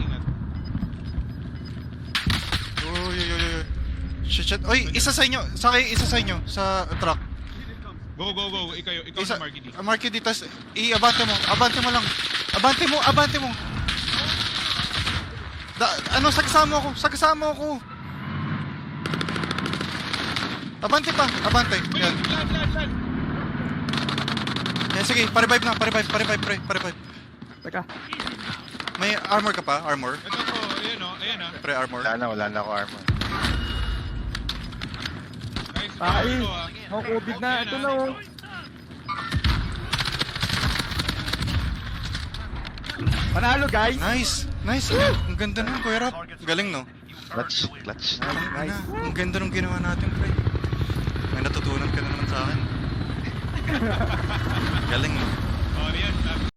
Ingat. Uy. Shit. Oy, isa sa inyo. Isa sa inyo. Sa truck. Go. Ikaw Isa. sa Marky D. Marky dito. I-abante mo. Abante mo lang. Abante mo. Sagasama ako. Abante. Yan. Lan. Yan, sige. Pare-vibe na. Pare-vibe. Teka. May armor ka pa? Armor? Ito ko, ayan o. Pre-armor? Wala na ako armor. Guys, Ay, ito ah. COVID na. Ito na oh. Panalo guys. Nice. Ang ganda nun, Kuya Rap. Galing, no? Clutch. Ang ganda nung ginawa natin, pre. May natutunan ka na naman sa akin. Galing, no? Oh, yan.